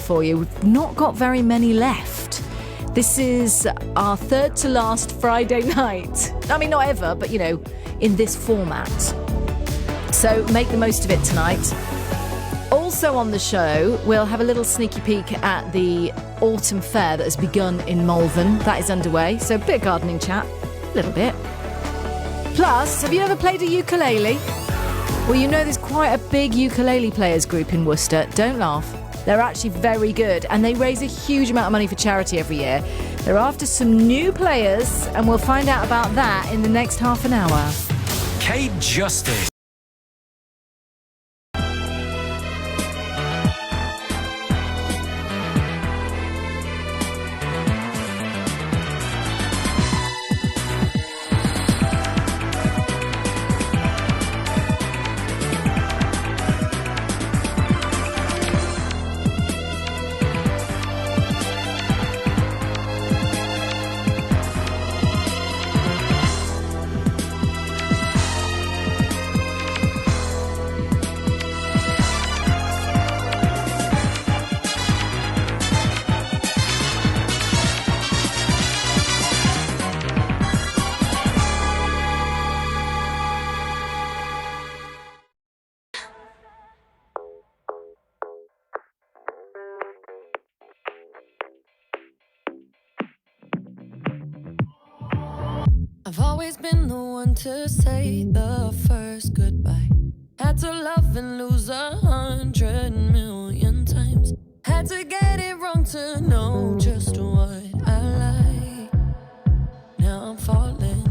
for you. We've not got very many left. This is our third to last Friday night. I mean, not ever, but, in this format. So make the most of it tonight. Also on the show, we'll have a little sneaky peek at the autumn fair that has begun in Malvern. That is underway, so a bit of gardening chat, a little bit. Plus, have you ever played a ukulele? Well, there's quite a big ukulele players group in Worcester. Don't laugh. They're actually very good, and they raise a huge amount of money for charity every year. They're after some new players, and we'll find out about that in the next half an hour. Kate Justice. I've always been the one to say the first goodbye. Had to love and lose 100 million times. Had to get it wrong to know just what I like. Now I'm falling.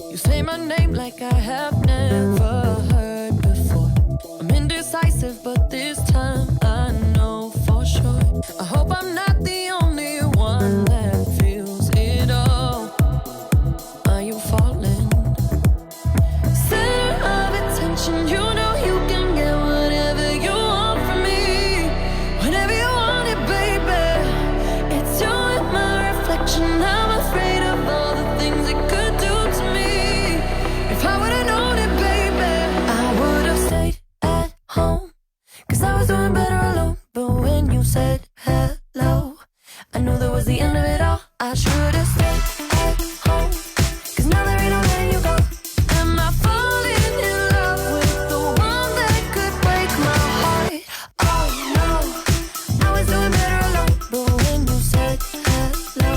You say my name like I have never heard before. I'm indecisive, but this time I know for sure. I hope I'm not the only one that feels it all. Are you falling? Center of attention, you can get whatever you want from me. Whenever you want it, baby. It's you and my reflection. I'm afraid of all the things it could do to me. If I would've known it, baby, I would've stayed at home. 'Cause I was doing better alone. But when you said hello, I knew that was the end of it all. I should've stayed at home. 'Cause now there ain't no letting you go. Am I falling in love with the one that could break my heart? Oh no, I was doing better alone. But when you said hello,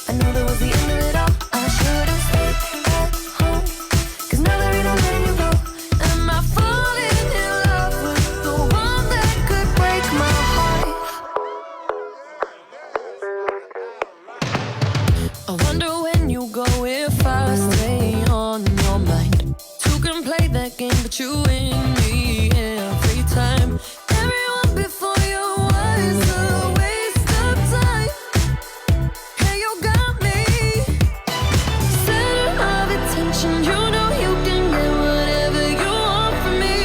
I knew that was the end of it all. I should've stayed at home. 'Cause now there ain't no letting you go. Am I falling in love with the one that could break my heart? I wonder when you go if I stay on your mind. Two can play that game, but you win me every time. Everyone before you was a waste of time. Hey, you got me. Center of attention, you can get whatever you want from me.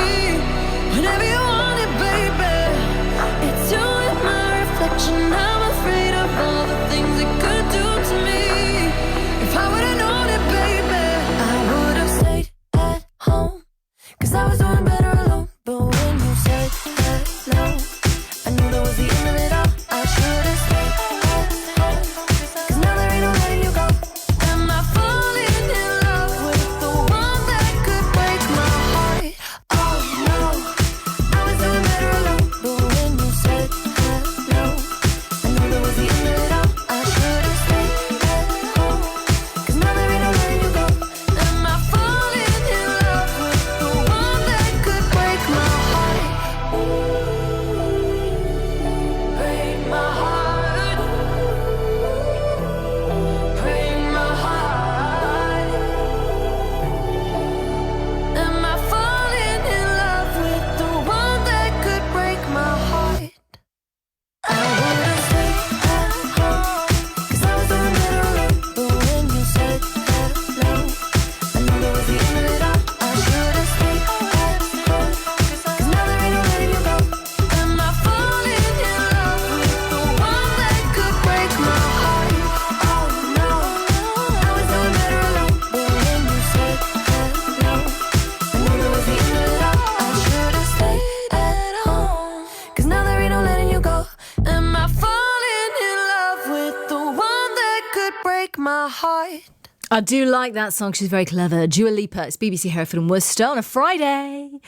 Whenever you want it, baby. It's you and my reflection. I'm afraid of all the things it could do to me. If I would've known it, baby, I would've stayed at home. 'Cause I was doing my heart. I do like that song. She's very clever. Dua Lipa. It's BBC Hereford and Worcester on a Friday.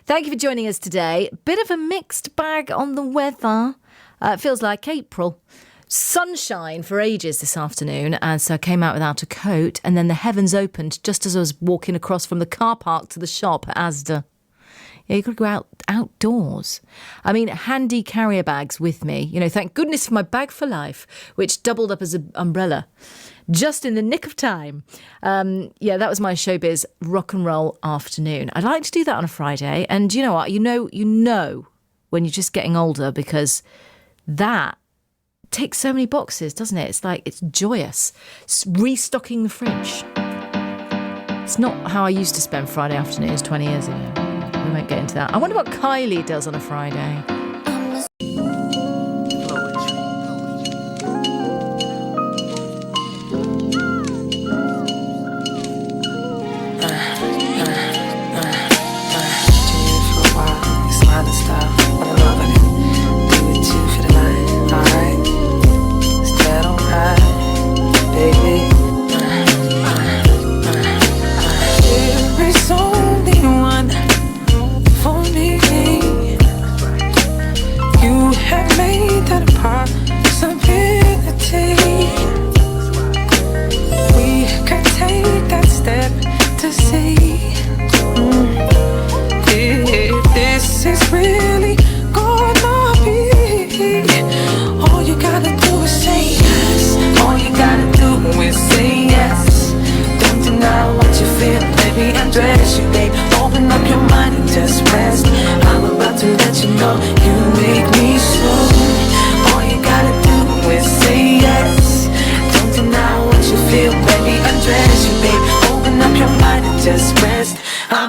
Thank you for joining us today. Bit of a mixed bag on the weather. It feels like April. Sunshine for ages this afternoon, and so I came out without a coat, and then the heavens opened just as I was walking across from the car park to the shop at Asda. Yeah, you've got to go outdoors. I mean, handy carrier bags with me. You know, thank goodness for my bag for life, which doubled up as an umbrella. Just in the nick of time. Yeah, that was my showbiz rock and roll afternoon. I'd like to do that on a Friday. And you know what? You know when you're just getting older, because that ticks so many boxes, doesn't it? It's like, it's joyous. It's restocking the fridge. It's not how I used to spend Friday afternoons 20 years ago. We won't get into that. I wonder what Kylie does on a Friday.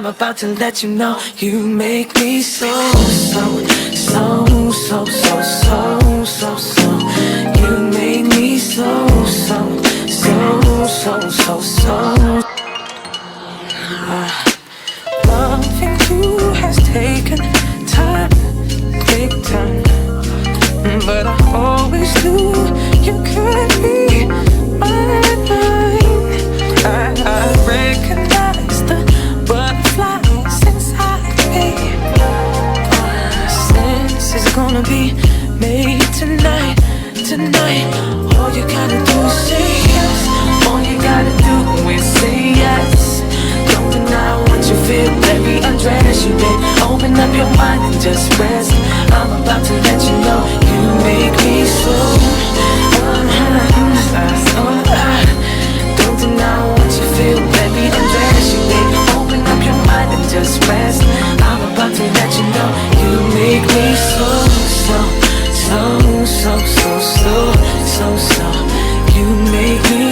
About to let you know you make me so. You make me so. Loving you has taken time, but I always knew you could be mine. I recognize the butterflies inside me. Sense is gonna be made tonight. All you gotta do is say yes. All you gotta do is say yes. Don't deny what you feel, baby, undress you, babe. Open up your mind and just rest. I'm about to let you know you make me so. Don't deny what you feel, baby, undress you, babe. Open up your mind and just rest. I'm about to let you know you make me so. You make me so. You make me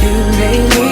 You make me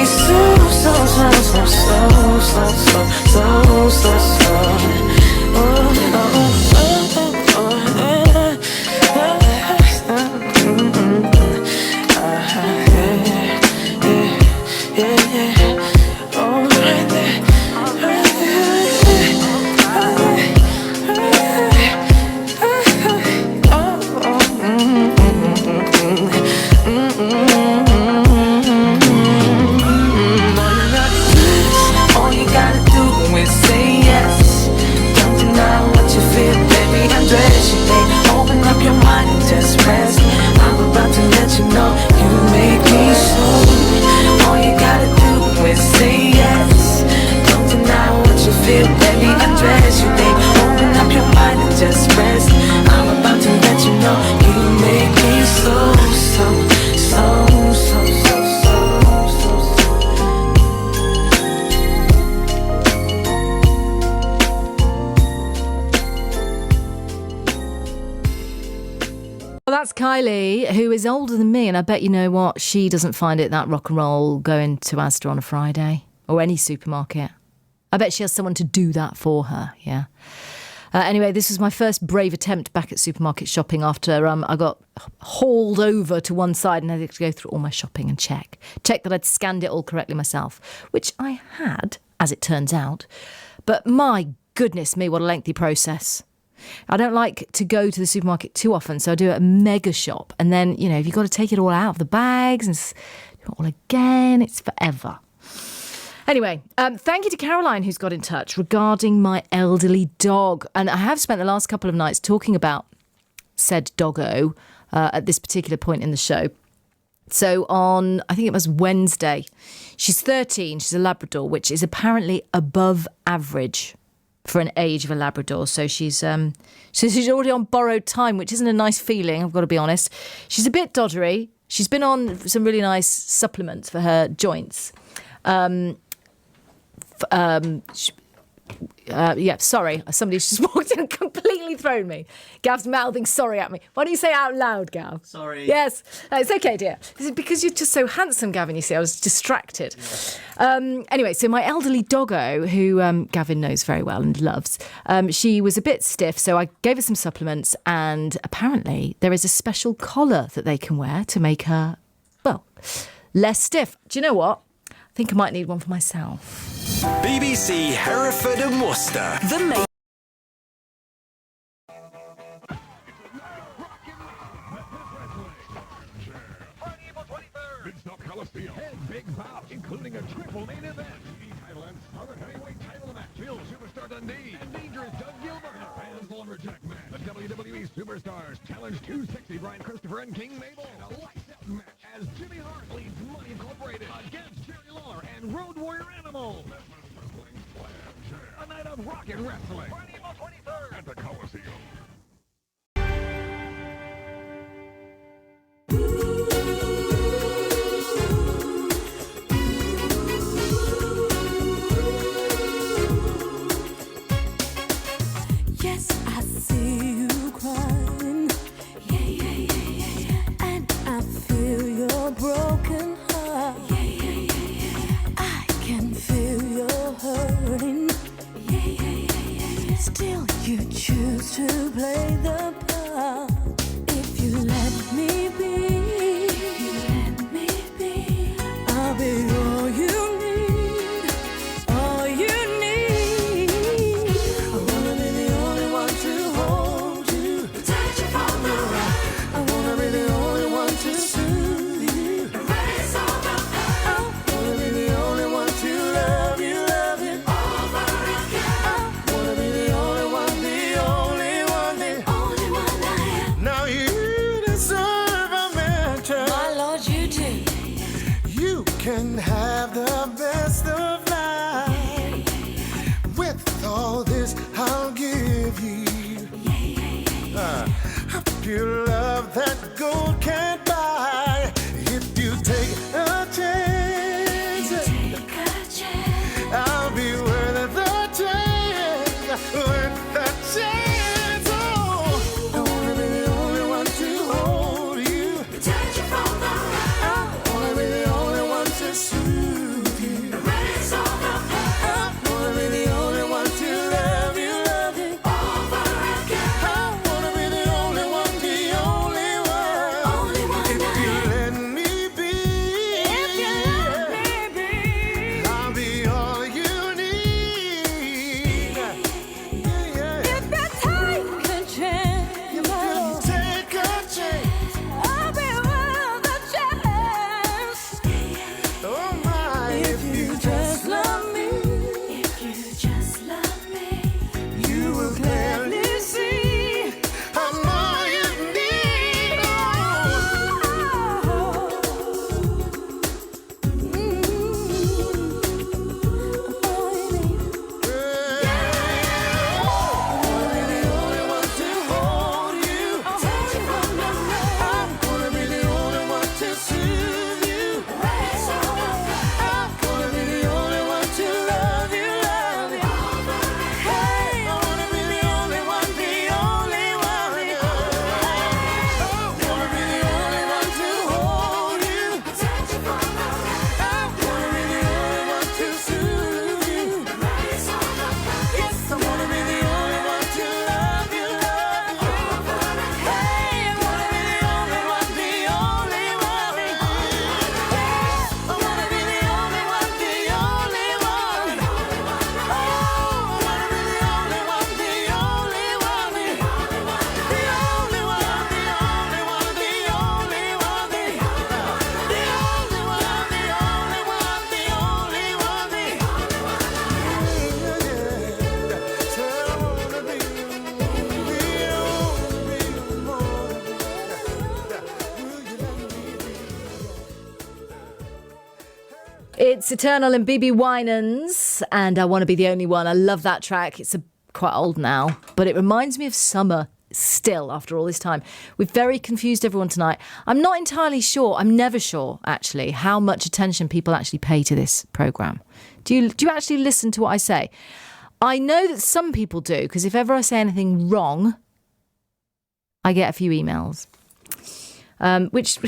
That's Kylie, who is older than me, and I bet you know what? She doesn't find it that rock and roll going to Asda on a Friday or any supermarket. I bet she has someone to do that for her, yeah. Anyway, this was my first brave attempt back at supermarket shopping after I got hauled over to one side and I had to go through all my shopping and check that I'd scanned it all correctly myself, which I had as it turns out. But my goodness me, what a lengthy process. I don't like to go to the supermarket too often, so I do it at a mega shop. And then, you know, if you've got to take it all out of the bags and do it all again, it's forever. Anyway, thank you to Caroline who's got in touch regarding my elderly dog. And I have spent the last couple of nights talking about said doggo at this particular point in the show. So on, I think it was Wednesday, she's 13, she's a Labrador, which is apparently above average for an age of a Labrador. So she's already on borrowed time, which isn't a nice feeling, I've got to be honest. She's a bit doddery. She's been on some really nice supplements for her joints. Sorry, somebody's just walked in and completely thrown me. Gav's mouthing sorry at me. Why don't you say it out loud, Gav? Sorry. Yes, it's okay, dear. This is because you're just so handsome, Gavin, you see. I was distracted. Anyway, so my elderly doggo, who Gavin knows very well and loves, she was a bit stiff, so I gave her some supplements, and apparently there is a special collar that they can wear to make her, well, less stiff. Do you know what? I think I might need one for myself. BBC Hereford and Worcester. The main. Coliseum. And big bout, including a triple main event. TV title and Southern Heavyweight title match. Phil Superstar Dundee and Dangerous Doug Gilbert. And Lumberjack match. The WWE Superstars Challenge 260. Brian Christopher and King Mabel. And a lights out match as Jimmy Hart leads Money Incorporated against Jerry Lawler and Road Warrior Animal. A night of rocket wrestling. Friday, April 23rd at the Coliseum. Yes, I see you crying. Yeah. And I feel your broken heart. Yeah. I can feel your hurting. Yeah. Still, you choose to play the part. If you let me be, I'll be all you need. All you need. I wanna be the only one to hold you, protect you from the right. I wanna be the only one to soothe you, erase all the pain. I wanna be the only one to love you over again. I wanna be the only one, the only one I am. Now you deserve a mention. My Lord, you do. You can have the best of life. With all this, I'll give you a pure love that gold can't buy. If you take a chance, I'll be worth the chance. Worth the chance. Oh, I wanna be the only one to hold you, Protect you from the right. I wanna be the only one to soothe you. Erase all the pain. I wanna be the only one to love you Over again. I wanna be the only one, the only one. It's Eternal and BB Winans, and I Want to Be the Only One. I love that track. It's quite old now, but it reminds me of summer still after all this time. We've very confused everyone tonight. I'm not entirely sure, I'm never sure, actually, how much attention people actually pay to this programme. Do you actually listen to what I say? I know that some people do, because if ever I say anything wrong, I get a few emails, which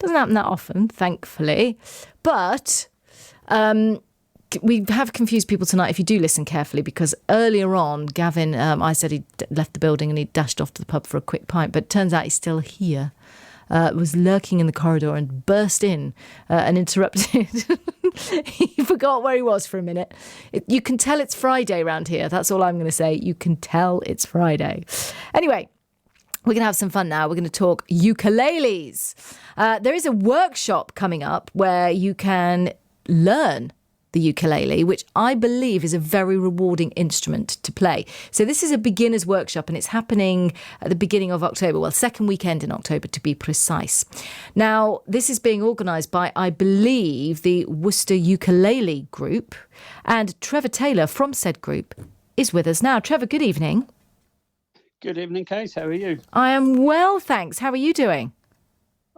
doesn't happen that often, thankfully. But we have confused people tonight, if you do listen carefully, because earlier on, Gavin, I said he'd left the building and he dashed off to the pub for a quick pint, but it turns out he's still here. Was lurking in the corridor and burst in and interrupted. He forgot where he was for a minute. You can tell it's Friday around here. That's all I'm going to say. You can tell it's Friday. Anyway, we're going to have some fun now. We're going to talk ukuleles. There is a workshop coming up where you can learn the ukulele, which I believe is a very rewarding instrument to play. So this is a beginner's workshop and it's happening at the beginning of October, well, second weekend in October to be precise. Now, this is being organised by, I believe, the Worcester Ukulele Group, and Trevor Taylor from said group is with us now. Trevor, good evening. Good evening, Kate. How are you? I am well, thanks. How are you doing?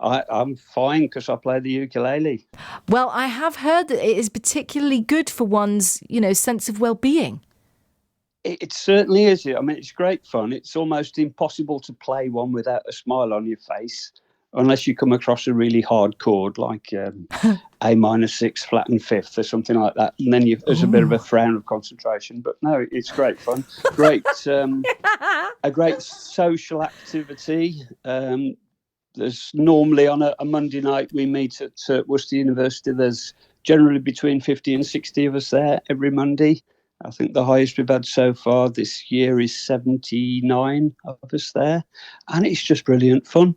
I'm fine because I play the ukulele. Well, I have heard that it is particularly good for one's, sense of well-being. It certainly is. I mean, it's great fun. It's almost impossible to play one without a smile on your face, unless you come across a really hard chord like A minor 6 flattened fifth or something like that, and then there's a bit of a frown of concentration. But no, it's great fun. Great, a great social activity. There's normally on a Monday night we meet at Worcester University. There's generally between 50 and 60 of us there every Monday. I think the highest we've had so far this year is 79 of us there. And it's just brilliant fun.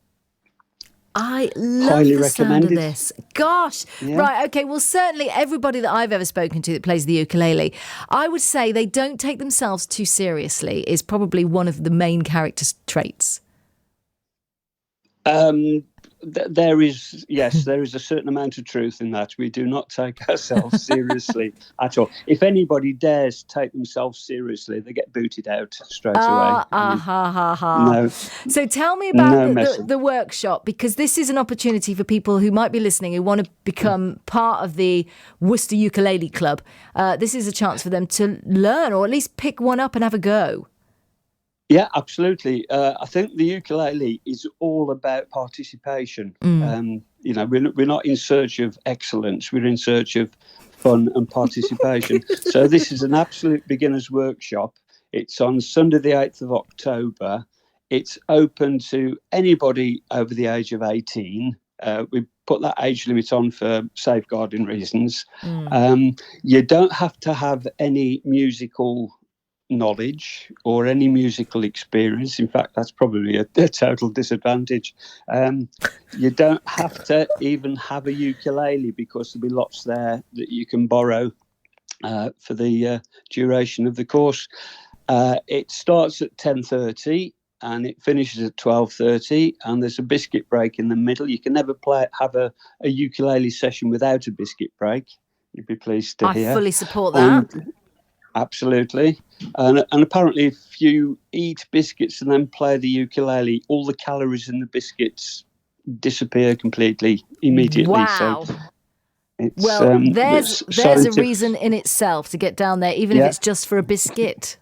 I love Highly the sound of recommended. this. Gosh. Yeah. Right, okay. Well, certainly everybody that I've ever spoken to that plays the ukulele, I would say they don't take themselves too seriously is probably one of the main character traits. There is a certain amount of truth in that. We do not take ourselves seriously at all. If anybody dares take themselves seriously, they get booted out straight away. No. So tell me about No the workshop, because this is an opportunity for people who might be listening who want to become part of the Worcester Ukulele Club. This is a chance for them to learn, or at least pick one up and have a go. Yeah, absolutely. I think the ukulele is all about participation. We're not in search of excellence. We're in search of fun and participation. So this is an absolute beginner's workshop. It's on Sunday, the 8th of October. It's open to anybody over the age of 18. We put that age limit on for safeguarding reasons. You don't have to have any musical knowledge or any musical experience. In fact, that's probably a total disadvantage. You don't have to even have a ukulele, because there'll be lots there that you can borrow for the duration of the course. It starts at 10:30 and it finishes at 12:30, and there's a biscuit break in the middle. You can never have a ukulele session without a biscuit break. You'd be pleased to hear. I fully support that. Absolutely. And apparently if you eat biscuits and then play the ukulele, all the calories in the biscuits disappear completely immediately. Wow. So there's a reason in itself to get down there, even if it's just for a biscuit.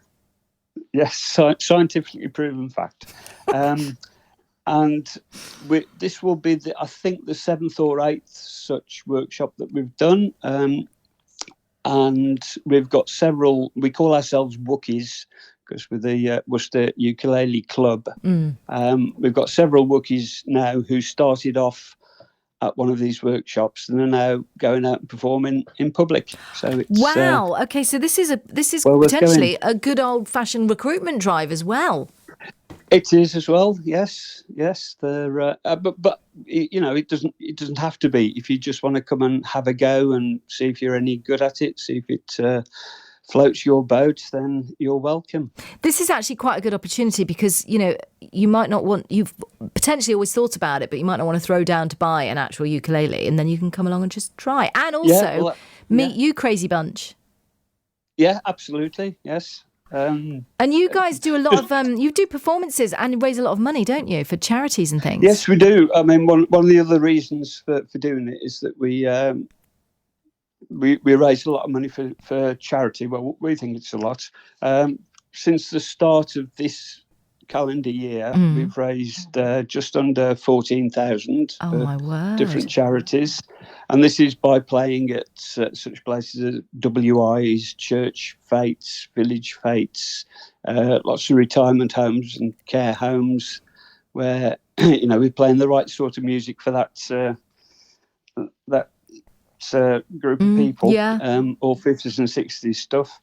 Yes, scientifically proven fact. And this will be, I think, the 7th or 8th such workshop that we've done. And we've got several, we call ourselves Wookiees because we're the Worcester Ukulele Club. We've got several Wookiees now who started off at one of these workshops and are now going out and performing in public. So it's, wow. Okay, so this is potentially a good old-fashioned recruitment drive as well. It is as well. Yes. But it doesn't have to be. If you just want to come and have a go and see if you're any good at it, see if it floats your boat, then you're welcome. This is actually quite a good opportunity because, you might not want, you've potentially always thought about it, but you might not want to throw down to buy an actual ukulele, and then you can come along and just try. And also meet you crazy bunch. Yeah, absolutely. Yes. And you guys do a lot of, you do performances and raise a lot of money, don't you, for charities and things? Yes, we do. I mean, one of the other reasons for doing it is that we raise a lot of money for charity. Well, we think it's a lot. Since the start of this calendar year, we've raised just under 14,000 for different charities. And this is by playing at such places as WIs, church fetes, village fetes, lots of retirement homes and care homes where, we're playing the right sort of music for that group of people, all 50s and 60s stuff.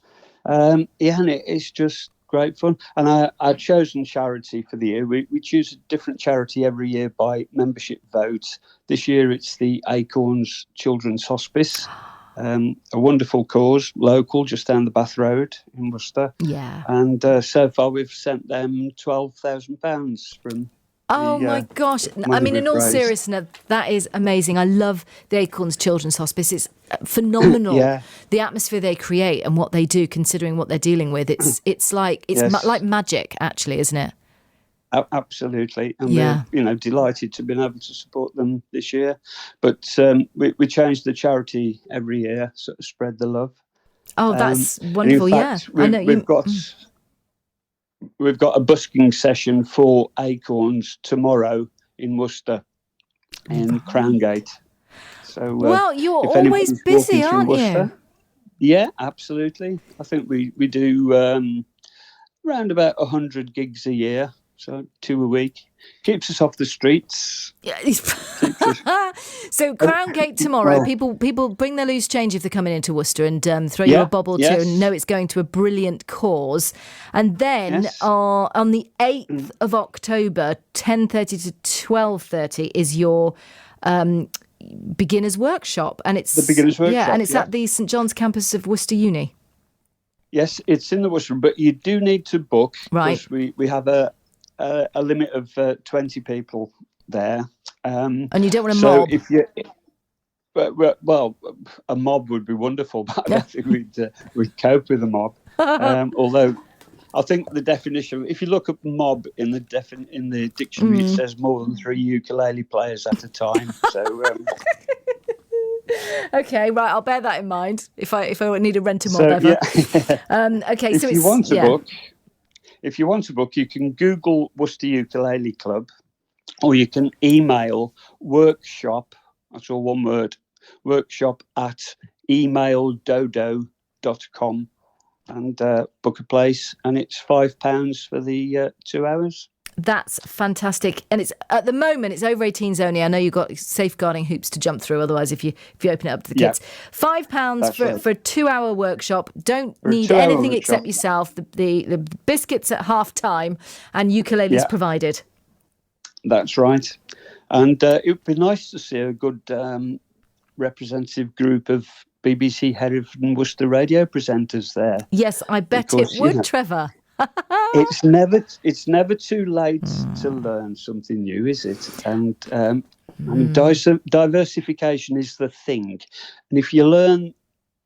And it's just great fun. And our chosen charity for the year, we choose a different charity every year by membership vote. This year it's the Acorns Children's Hospice, a wonderful cause, local, just down the Bath Road in Worcester. Yeah. And so far we've sent them £12,000 from... Oh my gosh. I mean, in all seriousness, that is amazing. I love the Acorns Children's Hospice. It's phenomenal. The atmosphere they create and what they do, considering what they're dealing with. It's like magic, actually, isn't it? Absolutely. And we're delighted to have been able to support them this year. But we change the charity every year, sort of spread the love. Oh, that's wonderful. Fact, I know We've got a busking session for Acorns tomorrow in Worcester, in Crowngate. So, you're always busy, aren't you? Yeah, absolutely. I think we do around about 100 gigs a year, so 2 a week. Keeps us off the streets. So Crowngate tomorrow. People bring their loose change if they're coming into Worcester and throw you a bob or two and know it's going to a brilliant cause. And then on the 8th of October, 10:30 to 12:30 is your beginners workshop, and it's the beginners workshop. And it's at the St John's campus of Worcester Uni. Yes, it's in the Worcester, but you do need to book, right? Because we have a limit of 20 people there. And you don't want a mob. If you, well, a mob would be wonderful, but I don't think we'd cope with a mob. Although I think the definition, if you look up mob in the dictionary, it says more than 3 ukulele players at a time. So. Okay, right. I'll bear that in mind if I need a rent a mob ever. Okay, if you want to book. If you want to book, you can Google Worcester Ukulele Club, or you can email workshop, that's all one word, workshop@emaildodo.com and book a place, and it's £5 for the 2 hours. That's fantastic. And it's at the moment, it's over 18s only. I know you've got safeguarding hoops to jump through. Otherwise, if you open it up to the kids, £5 for a 2-hour workshop. Don't need anything except yourself. The biscuits at half time and ukuleles provided. That's right. And it would be nice to see a good representative group of BBC Hereford and Worcester radio presenters there. Yes, I bet it would, Trevor. It's never too late to learn something new, is it? And I mean, diversification is the thing. And if you learn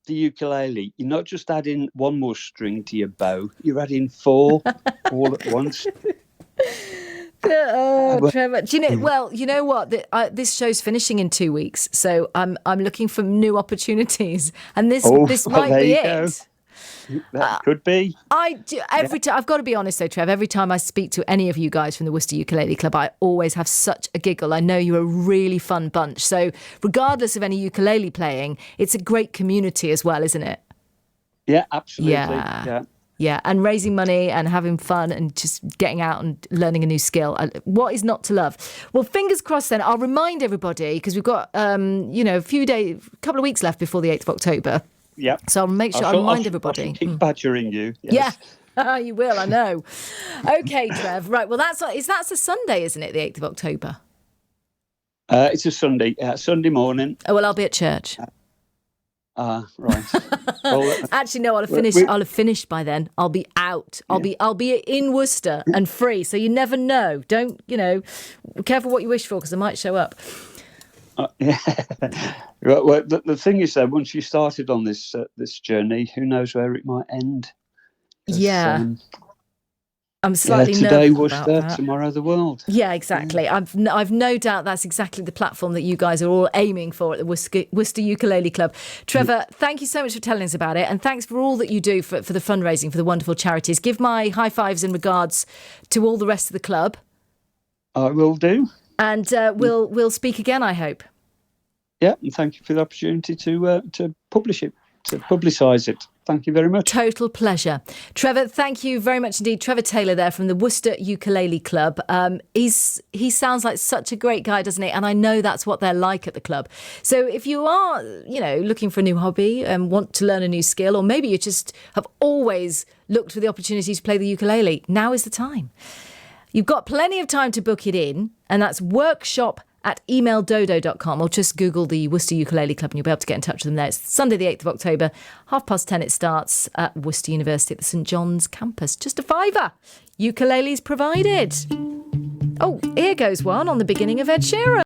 the ukulele, you're not just adding one more string to your bow; you're adding 4 all at once. Trevor, do you know? Well, you know what? This show's finishing in 2 weeks, so I'm looking for new opportunities, and this might be it. That could be. I've got to be honest though, Trev, every time I speak to any of you guys from the Worcester Ukulele Club, I always have such a giggle. I know you're a really fun bunch. So regardless of any ukulele playing, it's a great community as well, isn't it? Yeah, absolutely. Yeah, and raising money and having fun and just getting out and learning a new skill. What is not to love? Well, fingers crossed then. I'll remind everybody, because we've got, a couple of weeks left before the 8th of October. Yeah. So I'll make sure I remind everybody. I'll keep badgering you. Yes. Yeah, you will, I know. Okay, Trev. Right, well, that's a Sunday, isn't it, the 8th of October? It's a Sunday. Sunday morning. Oh, well, I'll be at church. Right. Well, Actually, no, I'll have finished by then. I'll be out. I'll be in Worcester and free. So you never know. Don't, careful what you wish for, because I might show up. yeah. Well, the thing is, though, once you started on this journey, who knows where it might end? Yeah. I'm slightly today nervous about Worcester, that. tomorrow the world. Yeah, exactly. I've no doubt that's exactly the platform that you guys are all aiming for at the Worcester Ukulele Club. Trevor, thank you so much for telling us about it, and thanks for all that you do for the fundraising for the wonderful charities. Give my high fives and regards to all the rest of the club. I will do. And we'll speak again, I hope. Yeah, and thank you for the opportunity to publish it, to publicise it. Thank you very much. Total pleasure. Trevor, thank you very much indeed. Trevor Taylor there from the Worcester Ukulele Club. He sounds like such a great guy, doesn't he? And I know that's what they're like at the club. So if you are, looking for a new hobby and want to learn a new skill, or maybe you just have always looked for the opportunity to play the ukulele, now is the time. You've got plenty of time to book it in, and that's workshop@emaildodo.com, or just Google the Worcester Ukulele Club and you'll be able to get in touch with them there. It's Sunday the 8th of October, 10:30 it starts at Worcester University at the St John's campus. Just a £5. Ukuleles provided. Oh, here goes one on the beginning of Ed Sheeran.